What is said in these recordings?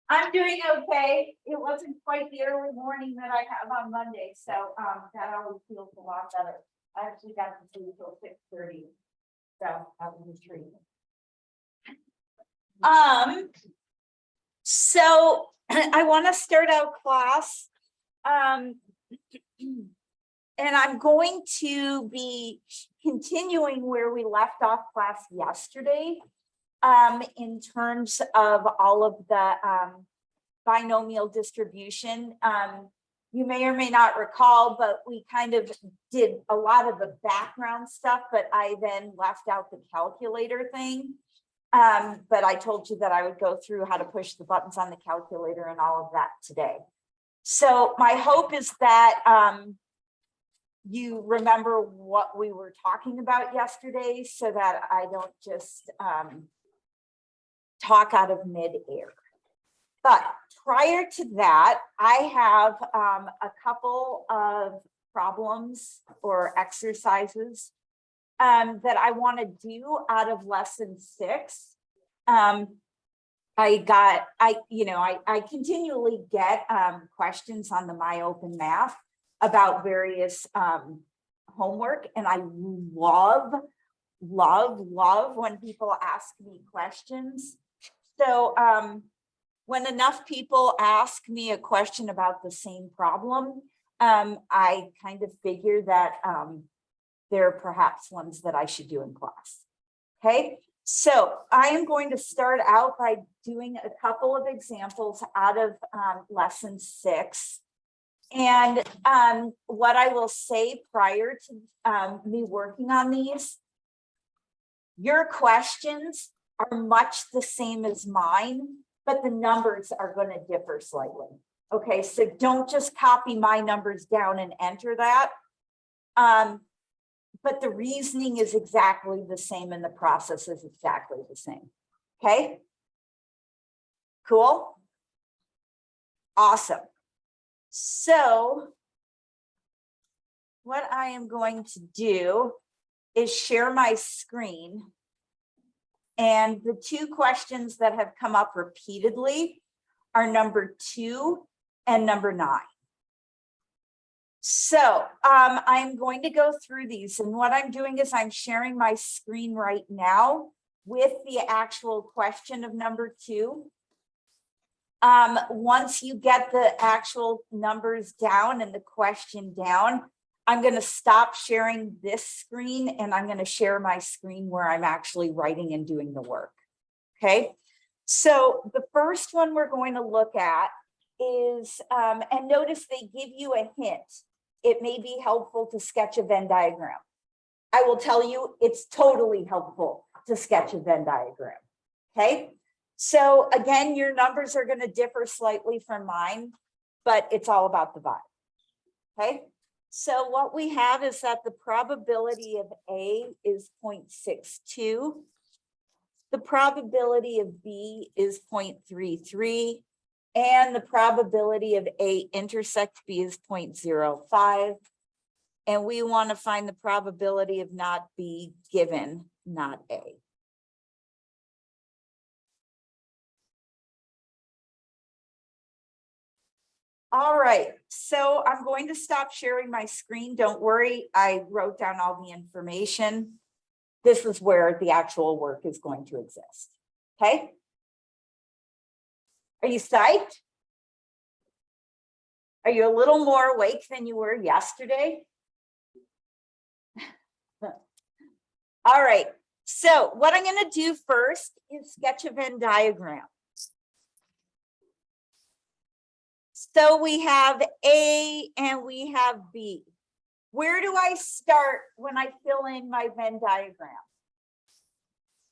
I'm doing okay. It wasn't quite the early morning that I have on Monday, so that always feels a lot better. I actually got to sleep till 6:30. So that was a treat. So I want to start out class. And I'm going to be continuing where we left off class yesterday. In terms of all of the binomial distribution. You may or may not recall, but we kind of did a lot of the background stuff, but I then left out the calculator thing. But I told you that I would go through how to push the buttons on the calculator and all of that today. So my hope is that you remember what we were talking about yesterday so that I don't just talk out of mid-air. But prior to that, I have a couple of problems or exercises that I want to do out of lesson 6. I continually get questions on the MyOpenMath about various homework, and I love when people ask me questions. So when enough people ask me a question about the same problem, I kind of figure that there are perhaps ones that I should do in class. Okay, so I am going to start out by doing a couple of examples out of lesson 6. And what I will say prior to me working on these, your questions are much the same as mine, but the numbers are going to differ slightly. Okay, so don't just copy my numbers down and enter that. But the reasoning is exactly the same and the process is exactly the same. Okay, cool, awesome. So what I am going to do is share my screen. And the two questions that have come up repeatedly are number 2 and number 9. So I'm going to go through these. And what I'm doing is I'm sharing my screen right now with the actual question of number 2. Once you get the actual numbers down and the question down, I'm going to stop sharing this screen and I'm going to share my screen where I'm actually writing and doing the work. Okay, so the first one we're going to look at is, and notice they give you a hint. It may be helpful to sketch a Venn diagram. I will tell you it's totally helpful to sketch a Venn diagram. Okay, so again, your numbers are going to differ slightly from mine, but it's all about the vibe. Okay. So what we have is that the probability of A is 0.62. The probability of B is 0.33. And the probability of A intersect B is 0.05. And we want to find the probability of not B given not A. All right, so I'm going to stop sharing my screen. Don't worry, I wrote down all the information. This is where the actual work is going to exist. Okay? Are you psyched? Are you a little more awake than you were yesterday? All right, so what I'm going to do first is sketch a Venn diagram. So we have A and we have B. Where do I start when I fill in my Venn diagram?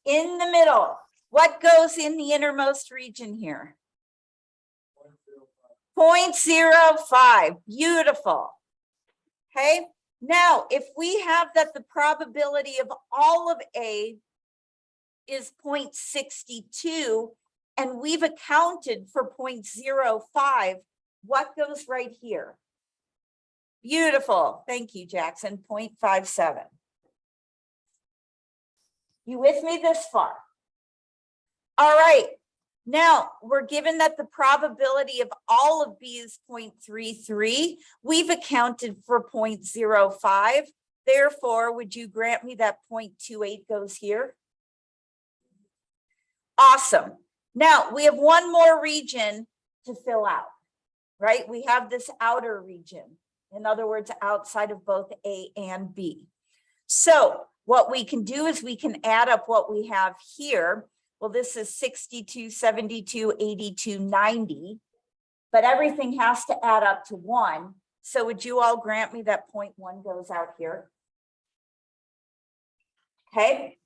In the middle. What goes in the innermost region here? 0.05. Beautiful. Okay. Now, if we have that the probability of all of A is 0.62 and we've accounted for 0.05, what goes right here? Beautiful. Thank you, Jackson. 0.57. You with me this far? All right. Now, we're given that the probability of all of B is 0.33. We've accounted for 0.05. Therefore, would you grant me that 0.28 goes here? Awesome. Now, we have one more region to fill out, right? We have this outer region. In other words, outside of both A and B. So what we can do is we can add up what we have here. Well, this is 62, 72, 82, 90, but everything has to add up to 1. So would you all grant me that 0.1 goes out here? Okay.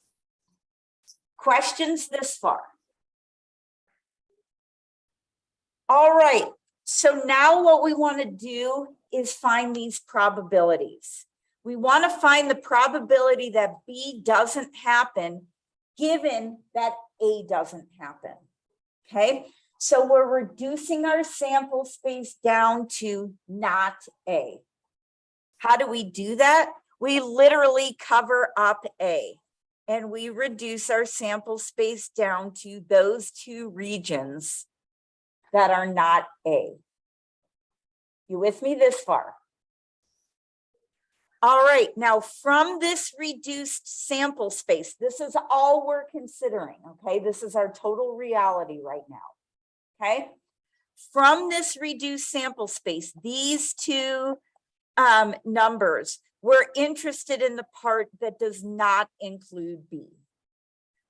Questions this far? All right. So now what we want to do is find these probabilities. We want to find the probability that B doesn't happen given that A doesn't happen. Okay. So we're reducing our sample space down to not A. How do we do that? We literally cover up A and we reduce our sample space down to those two regions that are not A. You with me this far? All right, now from this reduced sample space, this is all we're considering, okay? This is our total reality right now, okay? From this reduced sample space, these two numbers, we're interested in the part that does not include B.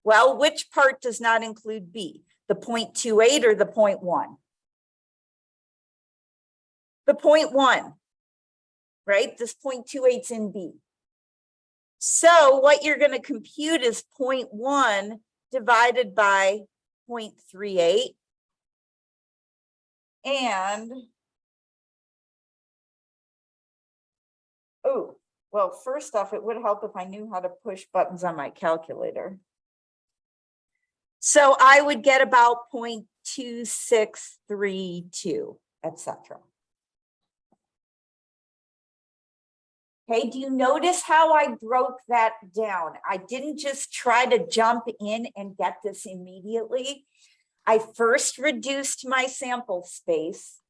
Well, which part does not include B? The 0.28 or the 0.1? The 0.1, right? This 0.28's in B. So what you're going to compute is 0.1 divided by 0.38. And, oh, well, first off, it would help if I knew how to push buttons on my calculator. So I would get about 0.2632, etc. Okay, do you notice how I broke that down? I didn't just try to jump in and get this immediately. I first reduced my sample space.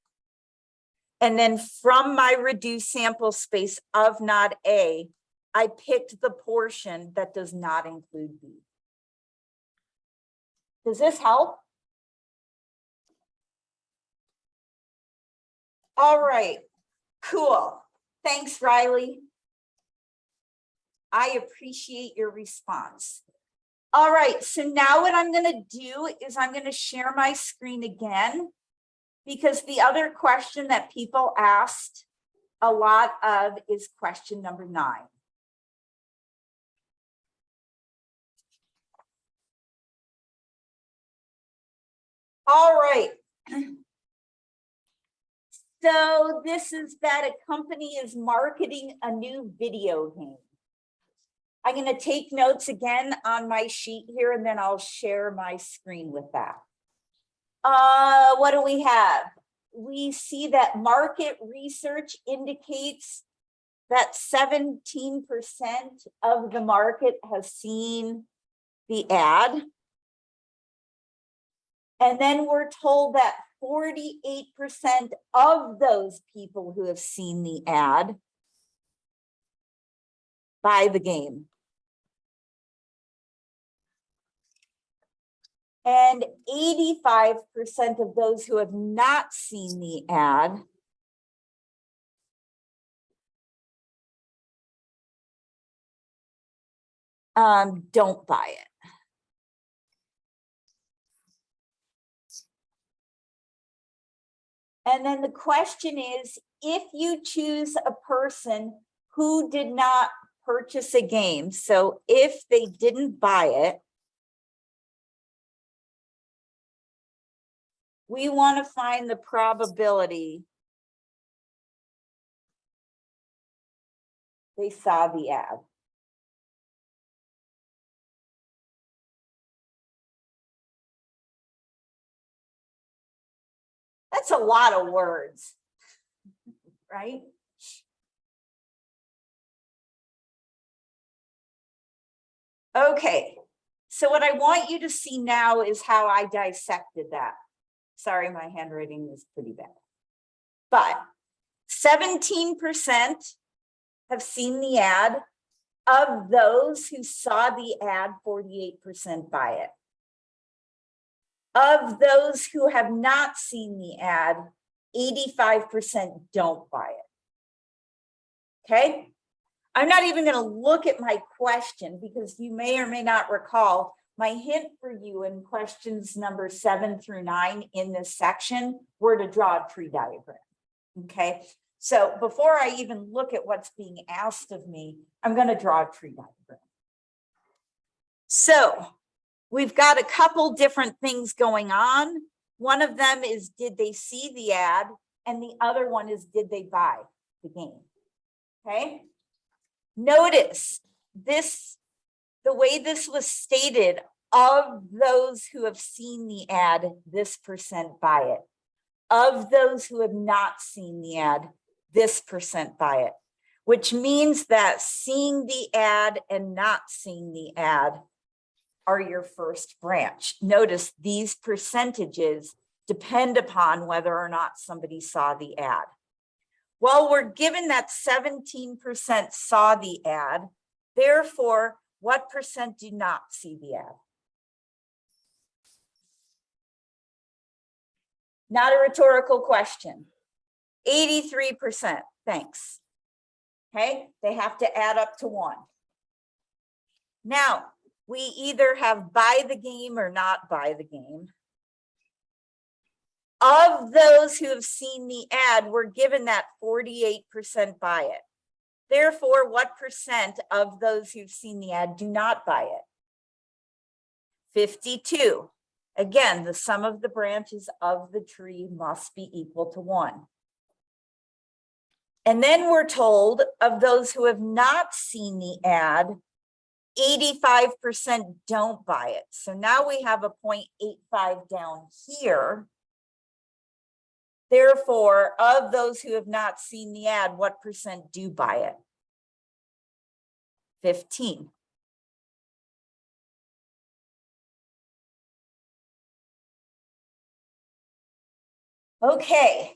And then from my reduced sample space of not A, I picked the portion that does not include B. Does this help? All right, cool. Thanks, Riley. I appreciate your response. All right, so now what I'm going to do is I'm going to share my screen again, because the other question that people asked a lot of is question number 9. All right. So this is that a company is marketing a new video game. I'm going to take notes again on my sheet here, and then I'll share my screen with that. What do we have? We see that market research indicates that 17% of the market has seen the ad. And then we're told that 48% of those people who have seen the ad buy the game. And 85% of those who have not seen the ad don't buy it. And then the question is, if you choose a person who did not purchase a game, so if they didn't buy it, we want to find the probability they saw the ad. That's a lot of words, right? Okay, So what I want you to see now is how I dissected that. Sorry, my handwriting is pretty bad. But 17% have seen the ad. Of those who saw the ad, 48% buy it. Of those who have not seen the ad, 85% don't buy it. Okay? I'm not even going to look at my question because you may or may not recall my hint for you in questions number 7 through 9 in this section were to draw a tree diagram. Okay? So before I even look at what's being asked of me, I'm going to draw a tree diagram. So we've got a couple different things going on. One of them is, did they see the ad? And the other one is, did they buy the game? Okay. Notice this, the way this was stated, of those who have seen the ad, this % buy it. Of those who have not seen the ad, this % buy it, which means that seeing the ad and not seeing the ad are your first branch. Notice these percentages depend upon whether or not somebody saw the ad. Well, we're given that 17% saw the ad. Therefore, what % do not see the ad? Not a rhetorical question. 83%, thanks. Okay, they have to add up to 1. Now, we either have buy the game or not buy the game. Of those who have seen the ad, we're given that 48% buy it. Therefore, what % of those who've seen the ad do not buy it? 52. Again, the sum of the branches of the tree must be equal to 1. And then we're told of those who have not seen the ad, 85% don't buy it. So now we have a 0.85 down here. Therefore, of those who have not seen the ad, what % do buy it? 15. Okay.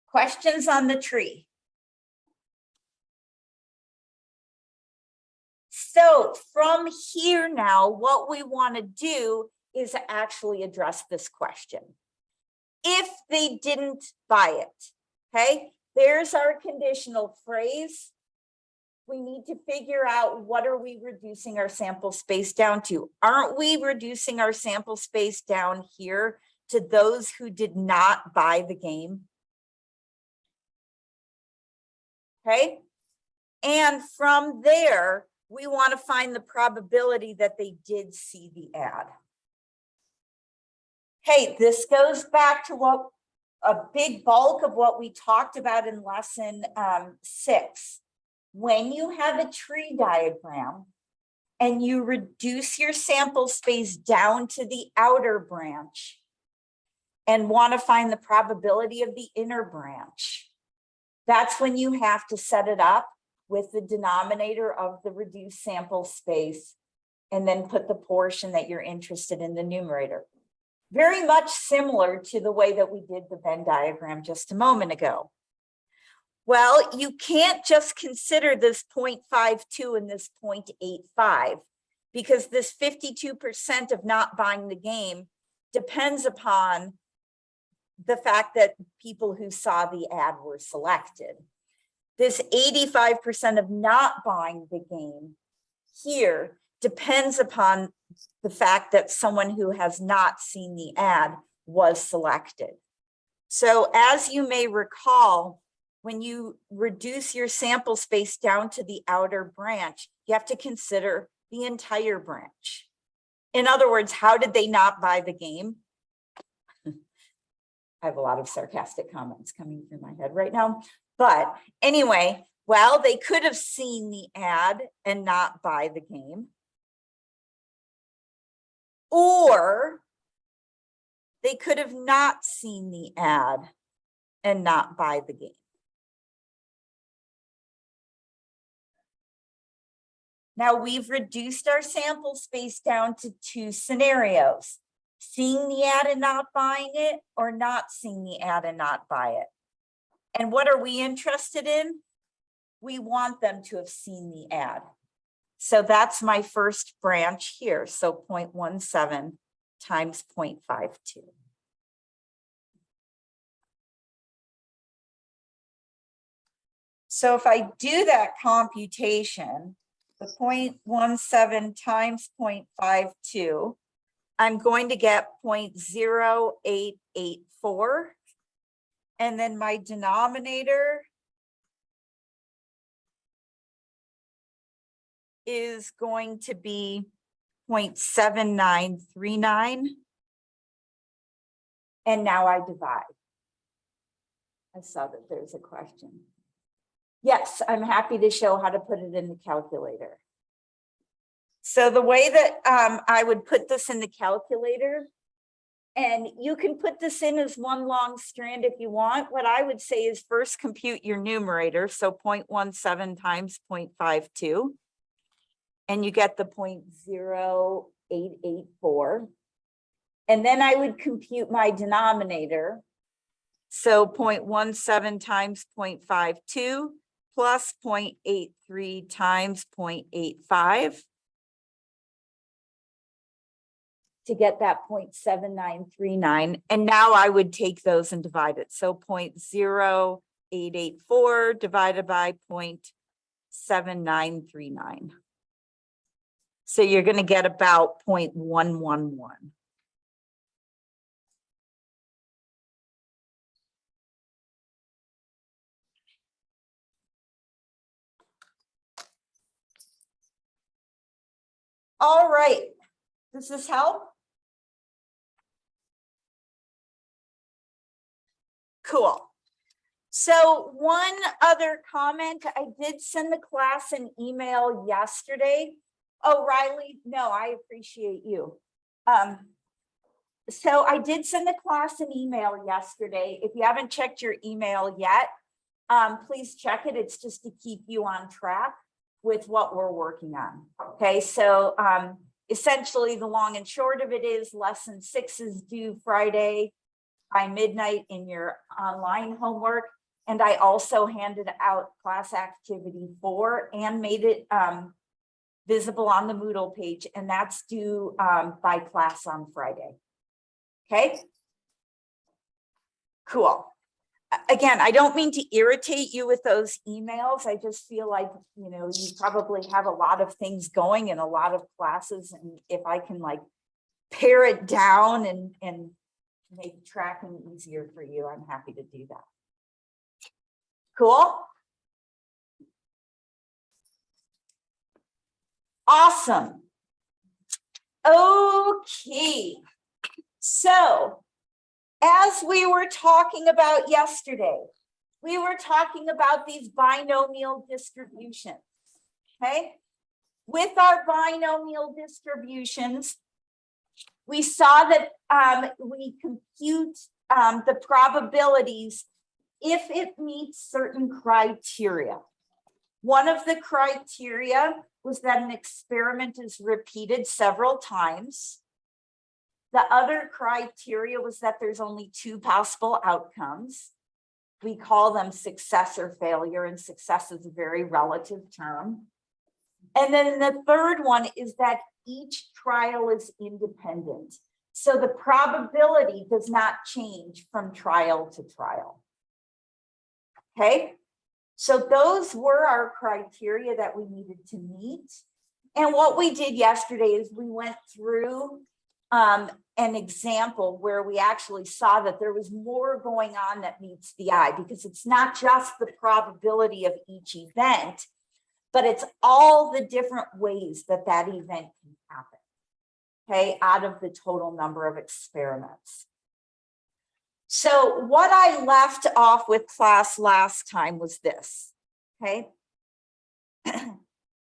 Questions on the tree? So from here now, what we want to do is actually address this question. If they didn't buy it, okay, there's our conditional phrase. We need to figure out, what are we reducing our sample space down to? Aren't we reducing our sample space down here to those who did not buy the game? Okay, and from there, we want to find the probability that they did see the ad. Okay, this goes back to what a big bulk of what we talked about in lesson 6. When you have a tree diagram and you reduce your sample space down to the outer branch and want to find the probability of the inner branch, that's when you have to set it up with the denominator of the reduced sample space and then put the portion that you're interested in the numerator. Very much similar to the way that we did the Venn diagram just a moment ago. Well, you can't just consider this 0.52 and this 0.85 because this 52% of not buying the game depends upon the fact that people who saw the ad were selected. This 85% of not buying the game here depends upon the fact that someone who has not seen the ad was selected. So as you may recall, when you reduce your sample space down to the outer branch, you have to consider the entire branch. In other words, how did they not buy the game? I have a lot of sarcastic comments coming through my head right now. But anyway, well, they could have seen the ad and not buy the game. Or they could have not seen the ad and not buy the game. Now we've reduced our sample space down to 2 scenarios. Seeing the ad and not buying it, or not seeing the ad and not buy it. And what are we interested in? We want them to have seen the ad. So that's my first branch here. So 0.17 times 0.52. So if I do that computation, the 0.17 times 0.52, I'm going to get 0.0884. And then my denominator is going to be 0.7939. And now I divide. I saw that there's a question. Yes, I'm happy to show how to put it in the calculator. So the way that I would put this in the calculator, and you can put this in as one long strand if you want. What I would say is first compute your numerator. So 0.17 times 0.52. And you get the 0.0884. And then I would compute my denominator. So 0.17 times 0.52 plus 0.83 times 0.85 to get that 0.7939. And now I would take those and divide it. So 0.0884 divided by 0.7939. So you're going to get about 0.111. All right. Does this help? Cool. So one other comment, I did send the class an email yesterday. Oh, Riley, no, I appreciate you. So I did send the class an email yesterday. If you haven't checked your email yet, please check it. It's just to keep you on track with what we're working on. Okay, so essentially the long and short of it is lesson 6 is due Friday by midnight in your online homework. And I also handed out class activity 4 and made it visible on the Moodle page, and that's due by class on Friday. Okay, cool. Again, I don't mean to irritate you with those emails. I just feel like, you know, you probably have a lot of things going in a lot of classes, and if I can like pare it down and make tracking easier for you, I'm happy to do that. Cool. Awesome. Okay. So as we were talking about yesterday, we were talking about these binomial distributions. Okay. With our binomial distributions, we saw that we compute the probabilities if it meets certain criteria. One of the criteria was that an experiment is repeated several times. The other criteria was that there's only 2 possible outcomes. We call them success or failure, and success is a very relative term. And then the third one is that each trial is independent. So the probability does not change from trial to trial. Okay, so those were our criteria that we needed to meet. And what we did yesterday is we went through an example where we actually saw that there was more going on that meets the eye, because it's not just the probability of each event, but it's all the different ways that that event can happen, okay, out of the total number of experiments. So what I left off with class last time was this, okay?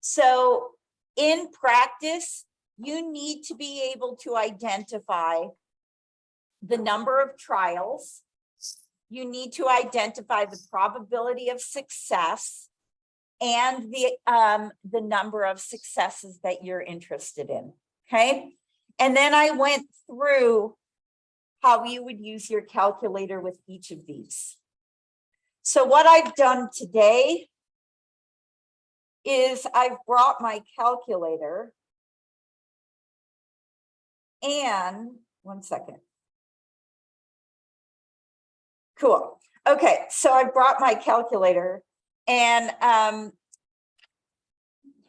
So in practice, you need to be able to identify the number of trials. You need to identify the probability of success and the number of successes that you're interested in, okay? And then I went through how you would use your calculator with each of these. So what I've done today is I've brought my calculator and one second. Cool. Okay, so I brought my calculator and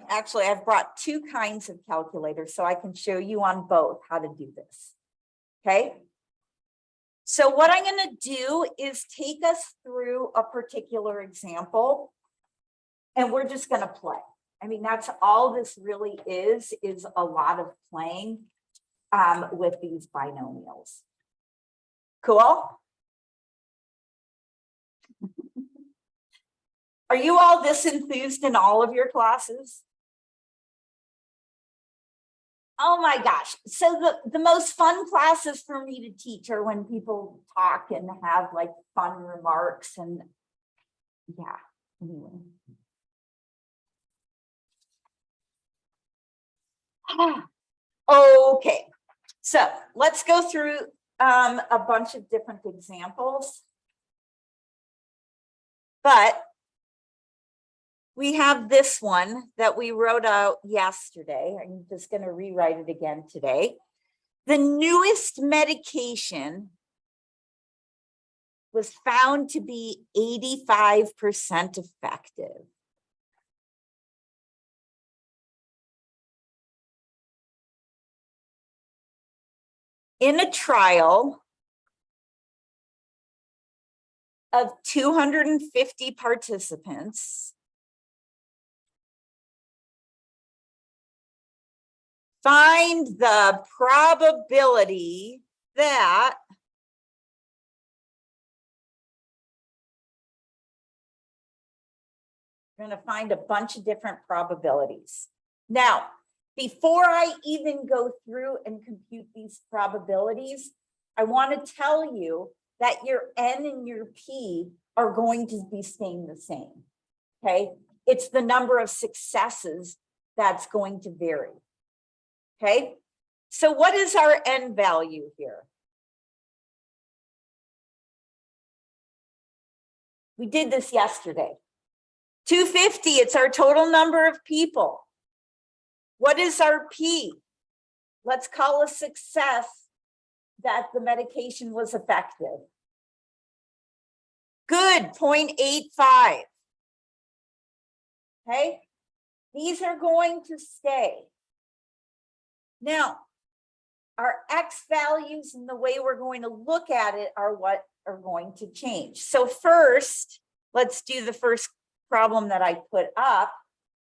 actually I've brought two kinds of calculators so I can show you on both how to do this. Okay. So what I'm going to do is take us through a particular example and we're just going to play. I mean, that's all this really is a lot of playing with these binomials. Cool. Are you all this enthused in all of your classes? Oh my gosh. So the most fun classes for me to teach are when people talk and have like fun remarks and yeah, anyway. Okay, so let's go through a bunch of different examples. But we have this one that we wrote out yesterday. I'm just going to rewrite it again today. The newest medication was found to be 85% effective. In a trial of 250 participants, find the probability that we're going to find a bunch of different probabilities. Now, before I even go through and compute these probabilities, I want to tell you that your N and your P are going to be staying the same, okay? It's the number of successes that's going to vary, okay? So what is our N value here? We did this yesterday. 250, it's our total number of people. What is our P? Let's call a success that the medication was effective. Good, 0.85. Okay, these are going to stay. Now, our X values and the way we're going to look at it are what are going to change. So first, let's do the first problem that I put up.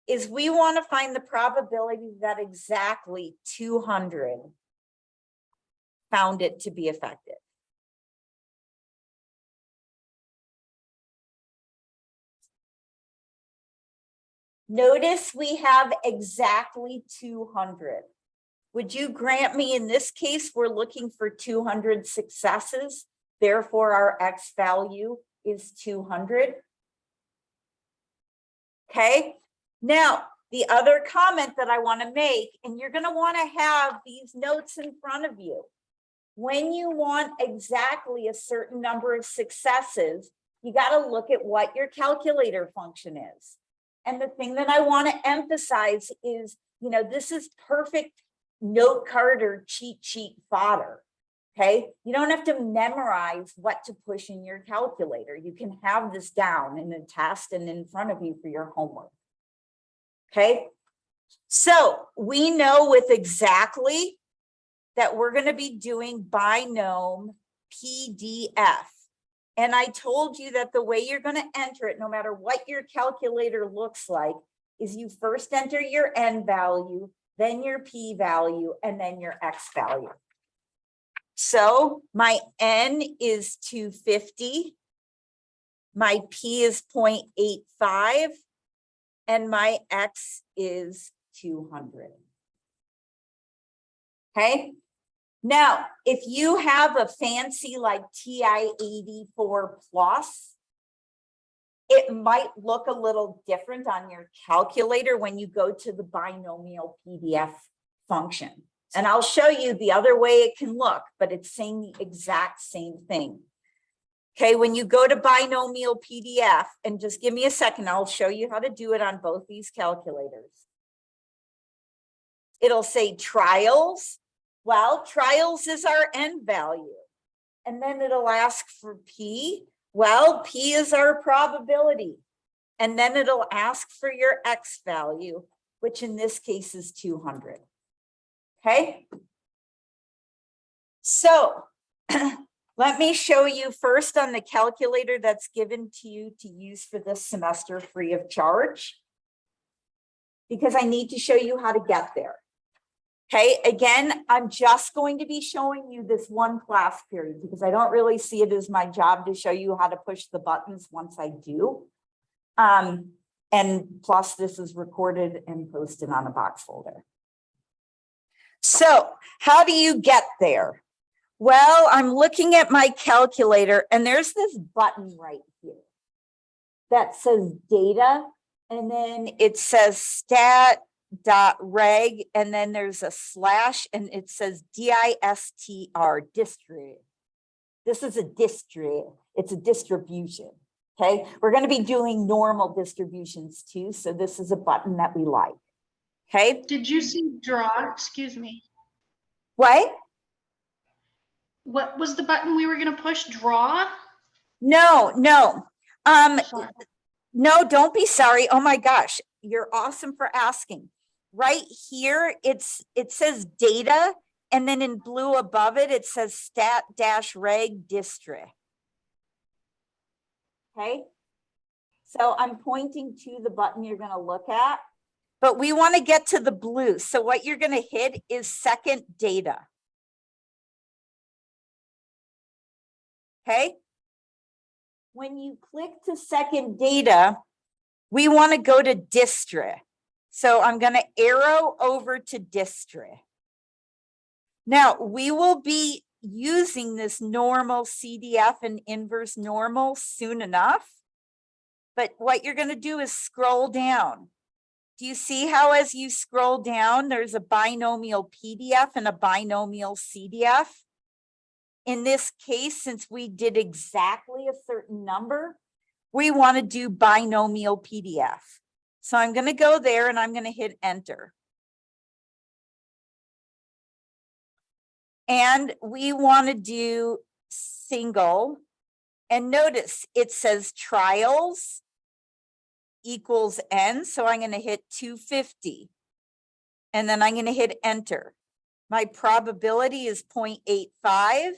Is we want to find the probability that exactly 200 found it to be effective. Notice we have exactly 200. Would you grant me in this case, we're looking for 200 successes. Therefore, our X value is 200. Okay. Now, the other comment that I want to make, and you're going to want to have these notes in front of you. When you want exactly a certain number of successes, you got to look at what your calculator function is. And the thing that I want to emphasize is, you know, this is perfect note card or cheat sheet fodder. Okay. You don't have to memorize what to push in your calculator. You can have this down in a test and in front of you for your homework. Okay, so we know with exactly that we're going to be doing binom PDF. And I told you that the way you're going to enter it, no matter what your calculator looks like, is you first enter your N value, then your P value, and then your X value. So my N is 250, my P is 0.85, and my X is 200. Okay. Now, if you have a fancy like TI-84 plus, It might look a little different on your calculator when you go to the binomial PDF function. And I'll show you the other way it can look, but it's saying the exact same thing. Okay, when you go to binomial PDF, and just give me a second, I'll show you how to do it on both these calculators. It'll say trials. Well, trials is our N value. And then it'll ask for P. Well, P is our probability. And then it'll ask for your X value, which in this case is 200. Okay. So let me show you first on the calculator that's given to you to use for this semester free of charge, because I need to show you how to get there. Okay, again, I'm just going to be showing you this one class period because I don't really see it as my job to show you how to push the buttons once I do. And plus this is recorded and posted on a box folder. So how do you get there? Well, I'm looking at my calculator and there's this button right here that says data, and then it says stat.reg, and then there's a slash and it says DISTR, distrib. This is a distrib, it's a distribution. Okay, we're going to be doing normal distributions too, so this is a button that we like. Okay. Did you see draw? Excuse me. What? What was the button we were going to push? Draw? No. Sorry. No, don't be sorry. Oh my gosh, you're awesome for asking. Right here, it says data, and then in blue above it, it says stat-reg distri. Okay, so I'm pointing to the button you're going to look at, but we want to get to the blue. So what you're going to hit is second data. Okay. When you click to second data, we want to go to distri. So I'm going to arrow over to distri. Now we will be using this normal CDF and inverse normal soon enough. But what you're going to do is scroll down. Do you see how as you scroll down, there's a binomial PDF and a binomial CDF? In this case, since we did exactly a certain number, we want to do binomial PDF. So I'm going to go there and I'm going to hit enter. And we want to do single. And notice it says trials equals N. So I'm going to hit 250. And then I'm going to hit enter. My probability is 0.85.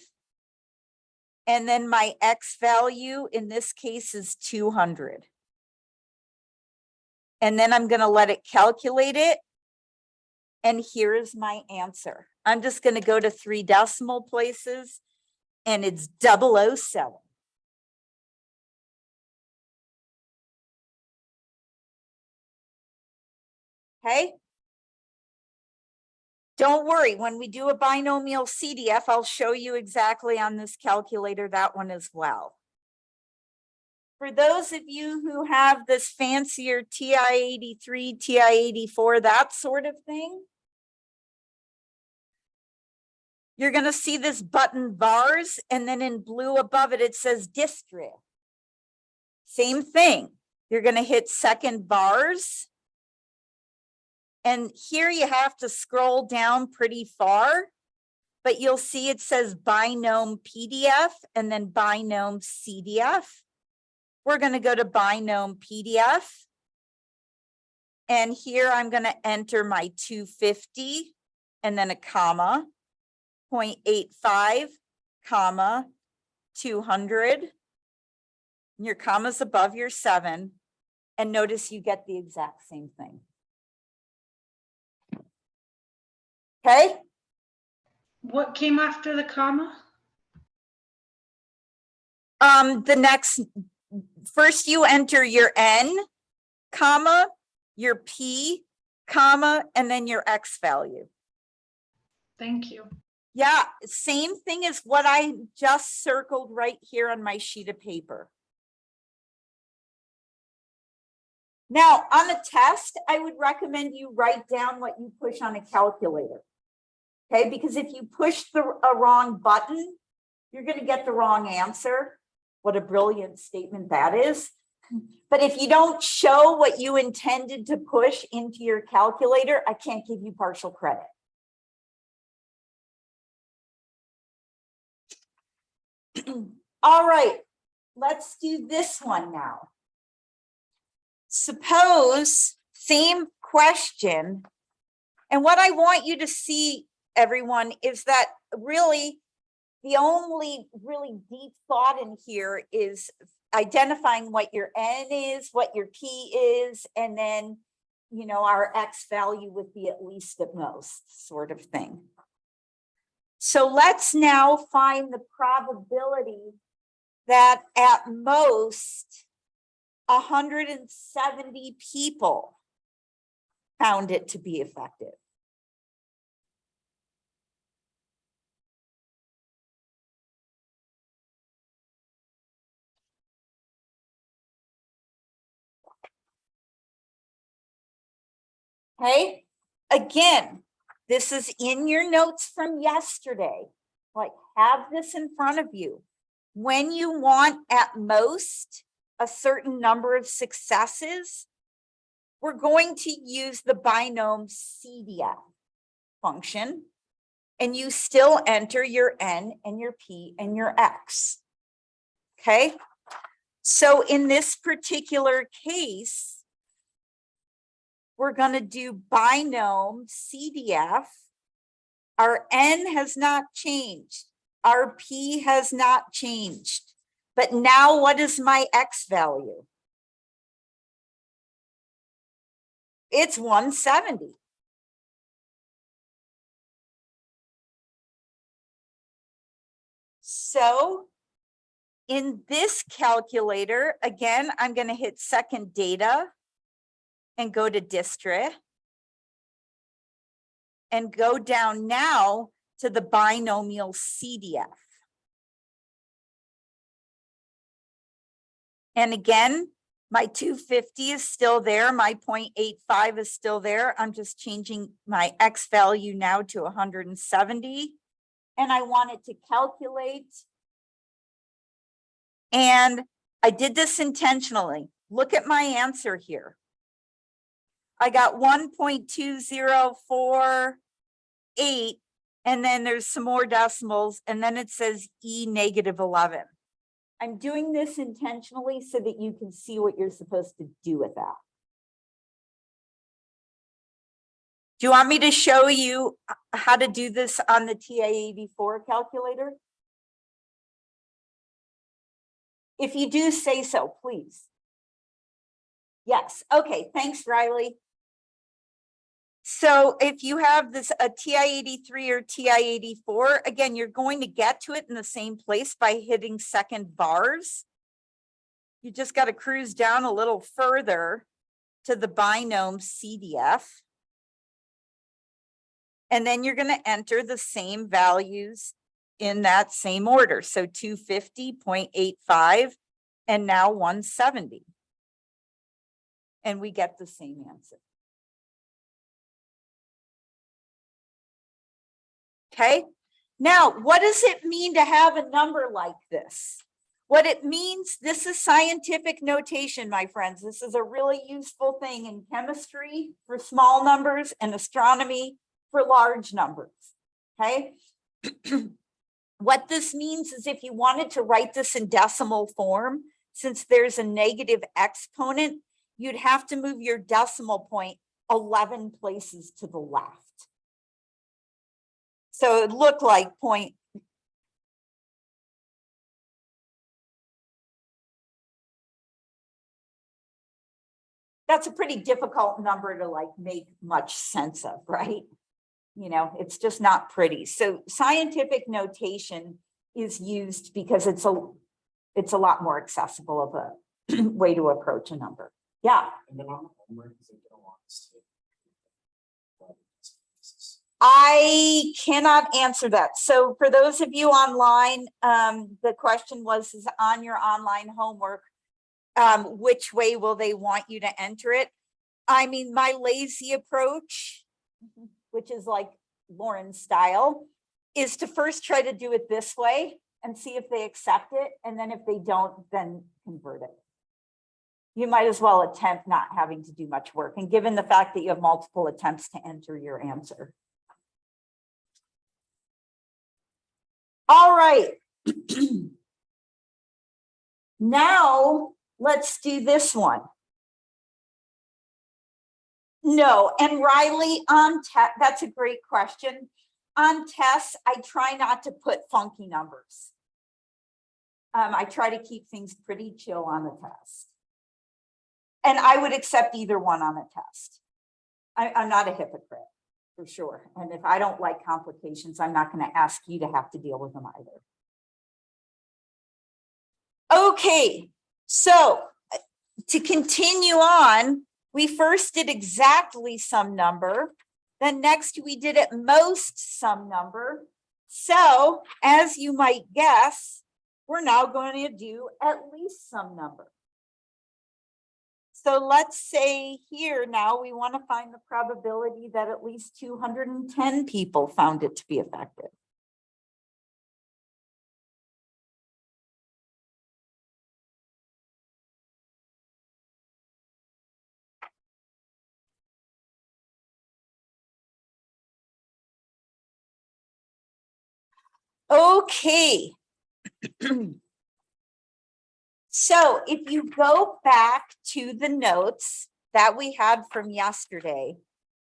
And then my X value in this case is 200. And then I'm going to let it calculate it. And here is my answer. I'm just going to go to 3 decimal places and it's 007. Okay. Don't worry, when we do a binomial CDF, I'll show you exactly on this calculator that one as well. For those of you who have this fancier TI-83, TI-84, that sort of thing, you're going to see this button bars, and then in blue above it, it says distri. Same thing. You're going to hit second bars. And here you have to scroll down pretty far, but you'll see it says binom PDF and then binom CDF. We're going to go to binom PDF. And here I'm going to enter my 250 and then a comma, 0.85, comma, 200. And your comma's above your 7. And notice you get the exact same thing. Okay. What came after the comma? The next, first you enter your N, comma, your P, comma, and then your X value. Thank you. Yeah, same thing as what I just circled right here on my sheet of paper. Now, on a test, I would recommend you write down what you push on a calculator. Okay, because if you push a wrong button, you're going to get the wrong answer. What a brilliant statement that is. But if you don't show what you intended to push into your calculator, I can't give you partial credit. All right, let's do this one now. Suppose, same question. And what I want you to see, everyone, is that really the only really deep thought in here is identifying what your N is, what your P is, and then, you know, our X value would be at least at most sort of thing. So let's now find the probability that at most 170 people found it to be effective. Okay, again, this is in your notes from yesterday. Like, have this in front of you. When you want at most a certain number of successes, we're going to use the binom CDF function, and you still enter your N and your P and your X. Okay, so in this particular case, we're going to do binom CDF. Our N has not changed. Our P has not changed. But now what is my X value? It's 170. So in this calculator, again, I'm going to hit second data and go to Distra and go down now to the binomial CDF. And again, my 250 is still there. My 0.85 is still there. I'm just changing my X value now to 170. And I want it to calculate. And I did this intentionally. Look at my answer here. I got 1.2048, and then there's some more decimals, and then it says E negative 11. I'm doing this intentionally so that you can see what you're supposed to do with that. Do you want me to show you how to do this on the TI-84 calculator? If you do, say so, please. Yes, okay, thanks, Riley. So if you have this a TI-83 or TI-84, again, you're going to get to it in the same place by hitting second bars. You just got to cruise down a little further to the binom CDF. And then you're going to enter the same values in that same order. So 250, 0.85, and now 170. And we get the same answer. Okay, now what does it mean to have a number like this? What it means, this is scientific notation, my friends. This is a really useful thing in chemistry for small numbers and astronomy for large numbers, okay? What this means is if you wanted to write this in decimal form, since there's a negative exponent, you'd have to move your decimal point 11 places to the left. So it looked like point. That's a pretty difficult number to like make much sense of, right? You know, it's just not pretty. So scientific notation is used because it's a lot more accessible of a way to approach a number. Yeah. I cannot answer that. So for those of you online, the question was, is on your online homework, which way will they want you to enter it? I mean, my lazy approach, which is like Lauren's style, is to first try to do it this way and see if they accept it. And then if they don't, then convert it. You might as well attempt not having to do much work. And given the fact that you have multiple attempts to enter your answer. All right. Now let's do this one. No, and Riley, on test, that's a great question. On tests, I try not to put funky numbers. I try to keep things pretty chill on the test. And I would accept either one on a test. I'm not a hypocrite, for sure. And if I don't like complications, I'm not going to ask you to have to deal with them either. Okay, so to continue on, we first did exactly some number. Then next we did at most some number. So as you might guess, we're now going to do at least some number. So let's say here now we want to find the probability that at least 210 people found it to be effective. Okay. So if you go back to the notes that we had from yesterday,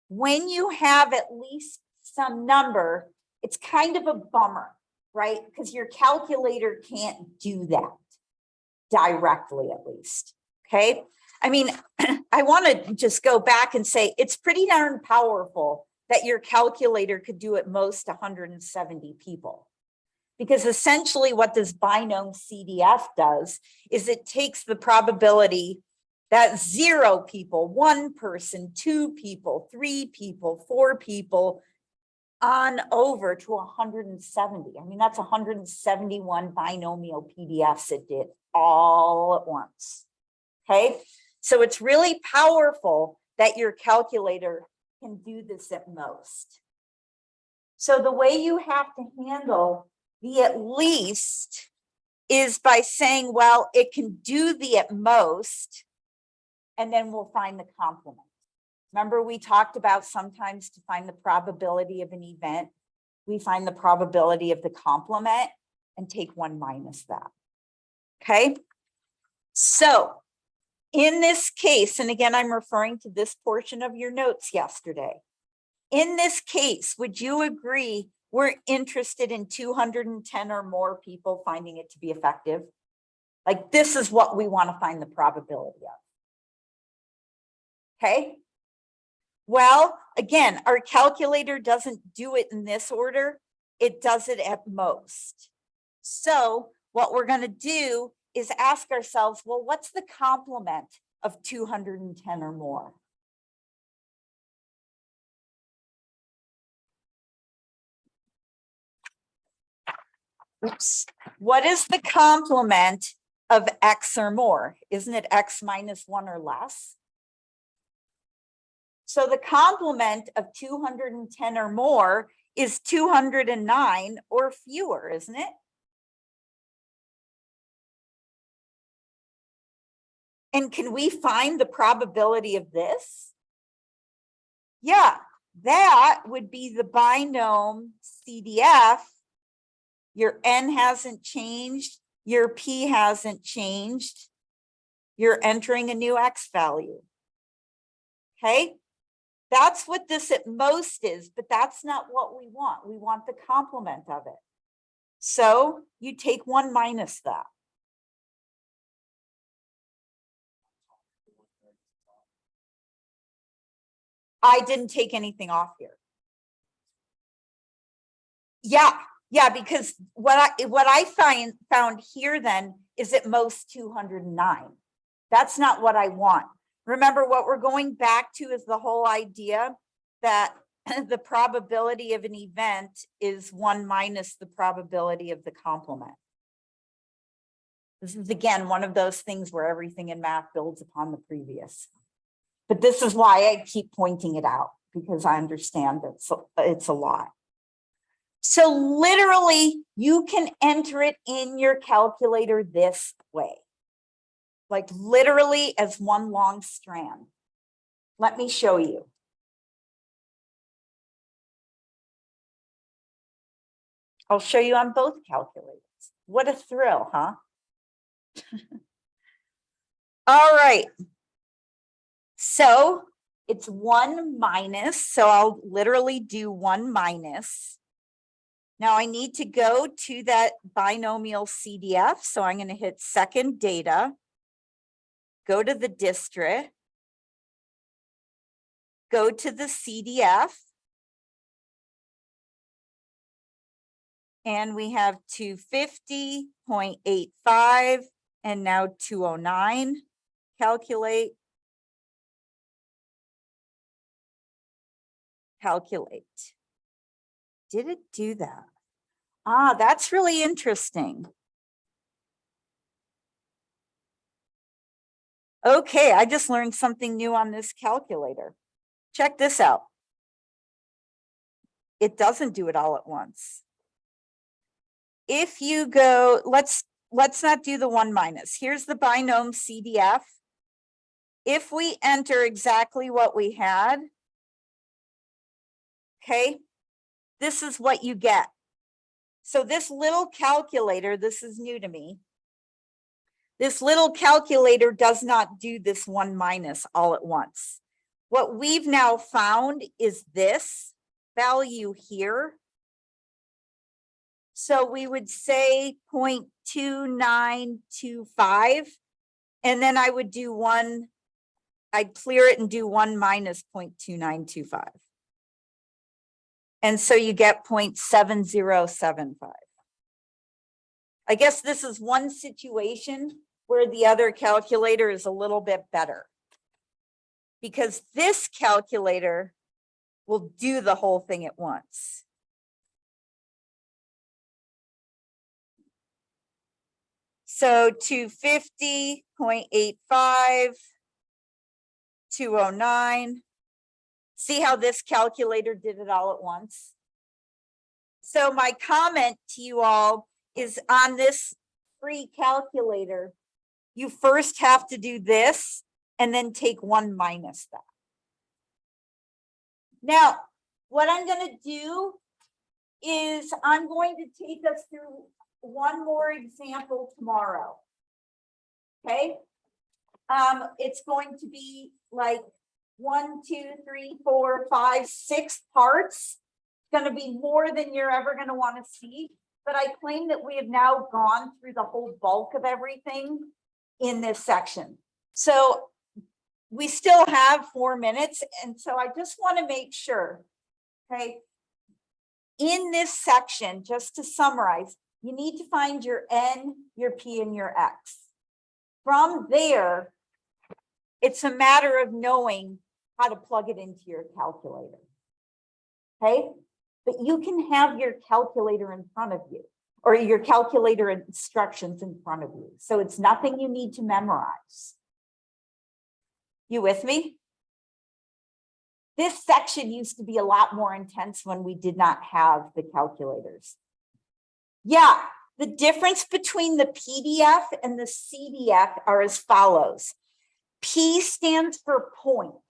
when you have at least some number, it's kind of a bummer, right? Because your calculator can't do that directly, at least. Okay. I mean, I want to just go back and say it's pretty darn powerful that your calculator could do at most 170 people. Because essentially what this binom CDF does is it takes the probability that 0 people, 1 person, 2 people, 3 people, 4 people on over to 170. I mean, that's 171 binomial PDFs it did all at once. Okay, so it's really powerful that your calculator can do this at most. So the way you have to handle the at least is by saying, well, it can do the at most, and then we'll find the complement. Remember, we talked about sometimes to find the probability of an event, we find the probability of the complement and take 1 minus that. Okay, so in this case, and again, I'm referring to this portion of your notes yesterday. In this case, would you agree we're interested in 210 or more people finding it to be effective? Like, this is what we want to find the probability of. Okay. Well, again, our calculator doesn't do it in this order. It does it at most. So what we're going to do is ask ourselves, well, what's the complement of 210 or more? Oops. What is the complement of X or more? Isn't it X minus 1 or less? So the complement of 210 or more is 209 or fewer, isn't it? And can we find the probability of this? Yeah, that would be the binom CDF. Your N hasn't changed, your P hasn't changed. You're entering a new X value. Okay, that's what this at most is, but that's not what we want. We want the complement of it. So you take 1 minus that. I didn't take anything off here. Yeah, because what I found here then is at most 209. That's not what I want. Remember, what we're going back to is the whole idea that the probability of an event is 1 minus the probability of the complement. This is again, one of those things where everything in math builds upon the previous. But this is why I keep pointing it out, because I understand that it's a lot. So literally, you can enter it in your calculator this way, like literally as one long strand. Let me show you. I'll show you on both calculators. What a thrill, huh? All right. So it's 1 minus, so I'll literally do 1 minus. Now I need to go to that binomial CDF, so I'm going to hit second data, go to the district, go to the CDF, and we have 250.85 and now 209. Calculate. Calculate. Did it do that? Ah, that's really interesting. Okay, I just learned something new on this calculator. Check this out. It doesn't do it all at once. If you go, let's not do the 1 minus. Here's the binom CDF. If we enter exactly what we had, okay, this is what you get. So this little calculator, this is new to me. This little calculator does not do this 1 minus all at once. What we've now found is this value here. So we would say 0.2925, and then I would do I'd clear it and do 1 minus 0.2925. And so you get 0.7075. I guess this is one situation where the other calculator is a little bit better, because this calculator will do the whole thing at once. So 250.85, 209. See how this calculator did it all at once? So my comment to you all is, on this free calculator, you first have to do this and then take 1 minus that. Now, what I'm going to do is I'm going to take us through one more example tomorrow. Okay. It's going to be like 1, 2, 3, 4, 5, 6 parts. It's going to be more than you're ever going to want to see. But I claim that we have now gone through the whole bulk of everything in this section. So we still have 4 minutes. And so I just want to make sure, okay, in this section, just to summarize, you need to find your N, your P, and your X. From there, it's a matter of knowing how to plug it into your calculator. Okay, but you can have your calculator in front of you, or your calculator instructions in front of you. So it's nothing you need to memorize. You with me? This section used to be a lot more intense when we did not have the calculators. Yeah, the difference between the PDF and the CDF are as follows. P stands for point.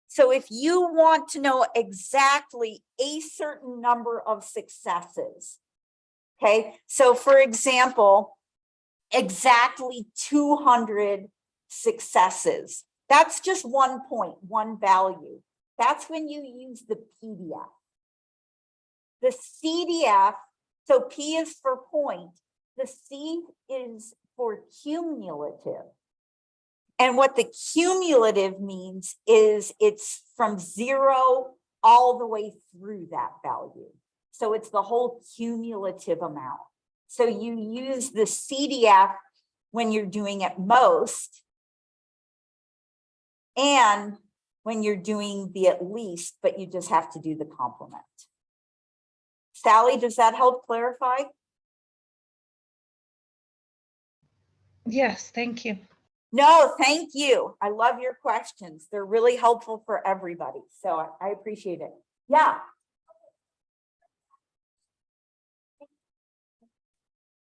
So if you want to know exactly a certain number of successes, okay, so for example, exactly 200 successes, that's just 1 point, 1 value. That's when you use the PDF. The CDF, so P is for point, the C is for cumulative. And what the cumulative means is it's from 0 all the way through that value. So it's the whole cumulative amount. So you use the CDF when you're doing at most, and when you're doing the at least, but you just have to do the complement. Sally, does that help clarify? Yes, thank you. No, thank you. I love your questions. They're really helpful for everybody. So I appreciate it. Yeah.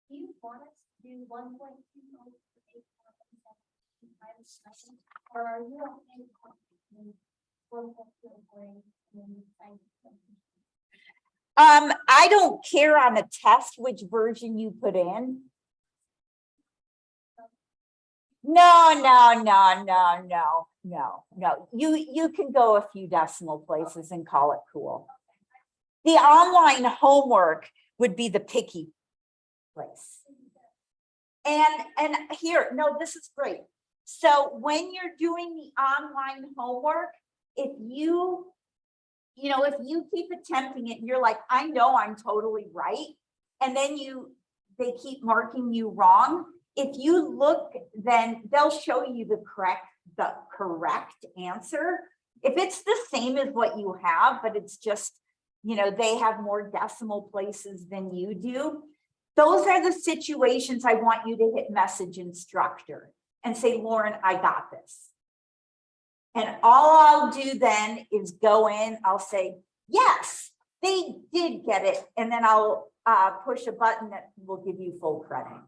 Do you want us to do 1.2 or are you okay with 1.2? I don't care on a test which version you put in. No. You can go a few decimal places and call it cool. The online homework would be the picky place. And here, no, this is great. So when you're doing the online homework, if you keep attempting it and you're like, I know I'm totally right, and then they keep marking you wrong. If you look, then they'll show you the correct answer. If it's the same as what you have, but it's just, they have more decimal places than you do. Those are the situations I want you to hit message instructor and say, Lauren, I got this. And all I'll do then is go in, I'll say, yes, they did get it. And then I'll push a button that will give you full credit.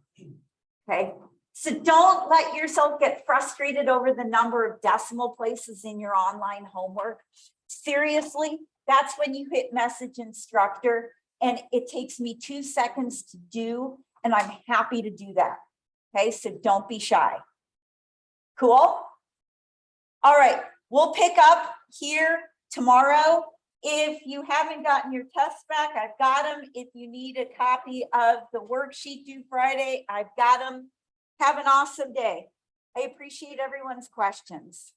Okay. So don't let yourself get frustrated over the number of decimal places in your online homework. Seriously, that's when you hit message instructor, and it takes me 2 seconds to do, and I'm happy to do that. Okay, so don't be shy. Cool? All right, we'll pick up here tomorrow. If you haven't gotten your tests back, I've got them. If you need a copy of the worksheet due Friday, I've got them. Have an awesome day. I appreciate everyone's questions.